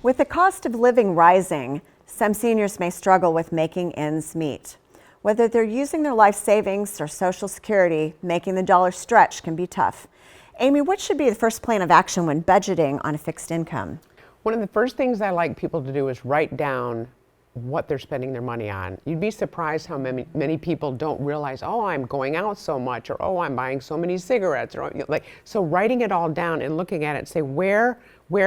With the cost of living rising, some seniors may struggle with making ends meet. Whether they're using their life savings or Social Security, making the dollar stretch can be tough. Amy, what should be the first plan of action when budgeting on a fixed income? One of the first things I like people to do is write down what they're spending their money on. You'd be surprised how many people don't realize, oh, I'm going out so much, or oh, I'm buying so many cigarettes, or like, so writing it all down and looking at it and say, where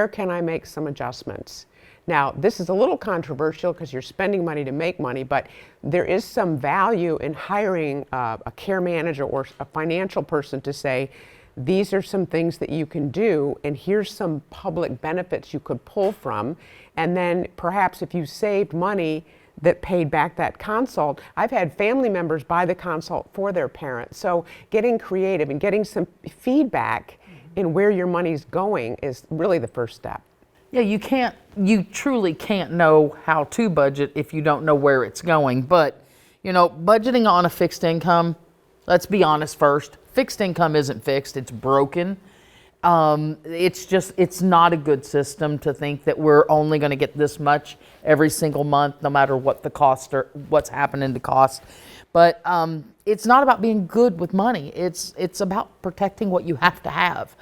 can I make some adjustments? Now, this is a little controversial because you're spending money to make money, but there is some value in hiring a care manager or a financial person to say, these are some things that you can do, and here's some public benefits you could pull from. And then perhaps if you saved money that paid back that consult, I've had family members buy the consult for their parents. So getting creative and getting some feedback in where your money's going is really the first step. Yeah, you truly can't know how to budget if you don't know where it's going. But, budgeting on a fixed income, let's be honest first, fixed income isn't fixed, it's broken. It's not a good system to think that we're only going to get this much every single month, no matter what the cost or what's happening to cost. But it's not about being good with money. It's about protecting what you have to have.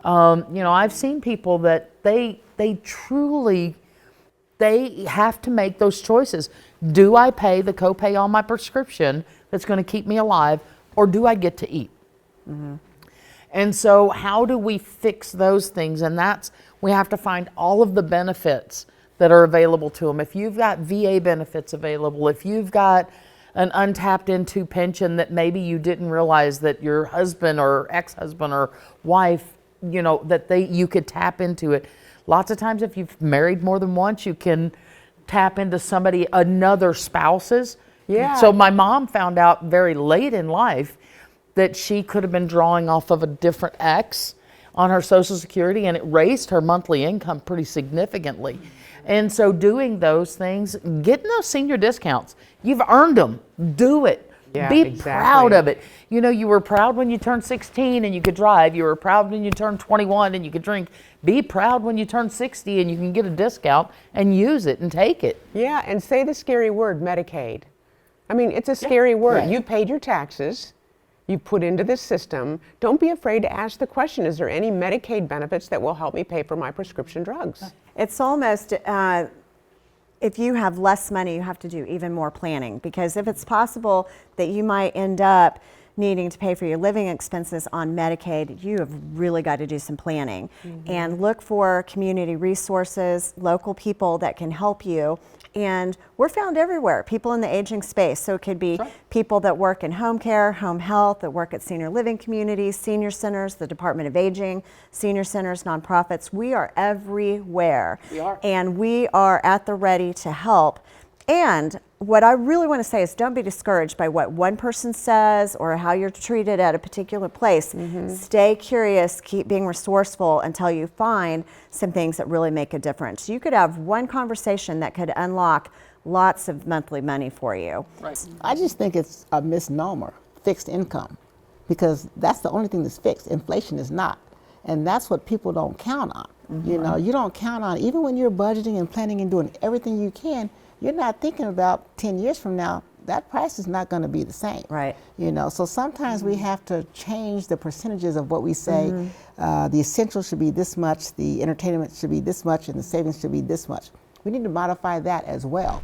I've seen people that they truly have to make those choices. Do I pay the copay on my prescription that's going to keep me alive, or do I get to eat? Mm-hmm. And so how do we fix those things? And we have to find all of the benefits that are available to them. If you've got VA benefits available, if you've got an untapped into pension that maybe you didn't realize that your husband or ex-husband or wife, you could tap into it. Lots of times if you've married more than once, you can tap into another spouse's. Yeah. So my mom found out very late in life that she could have been drawing off of a different ex on her Social Security, and it raised her monthly income pretty significantly. And so doing those things, getting those senior discounts, you've earned them. Do it. Yeah, Be exactly. proud of it. You were proud when you turned 16 and you could drive. You were proud when you turned 21 and you could drink. Be proud when you turn 60 and you can get a discount and use it and take it. Yeah, and say the scary word, Medicaid. I mean, it's a scary word. Right. You paid your taxes. You put into this system. Don't be afraid to ask the question, is there any Medicaid benefits that will help me pay for my prescription drugs? It's almost, if you have less money, you have to do even more planning, because if it's possible that you might end up needing to pay for your living expenses on Medicaid, you have really got to do some planning. Mm-hmm. And look for community resources, local people that can help you. And we're found everywhere, people in the aging space. So it could be people that work in home care, home health, that work at senior living communities, senior centers, the Department of Aging, senior centers, nonprofits. We are everywhere. We are. And we are at the ready to help. And what I really want to say is, don't be discouraged by what one person says or how you're treated at a particular place. Mm-hmm. Stay curious, keep being resourceful until you find some things that really make a difference. You could have one conversation that could unlock lots of monthly money for you. Right. I just think it's a misnomer, fixed income, because that's the only thing that's fixed. Inflation is not. And that's what people don't count on. Mm-hmm. You don't count on, even when you're budgeting and planning and doing everything you can, you're not thinking about 10 years from now, that price is not going to be the same. Right. So sometimes we have to change the percentages of what we say. The essentials should be this much, the entertainment should be this much, and the savings should be this much. We need to modify that as well.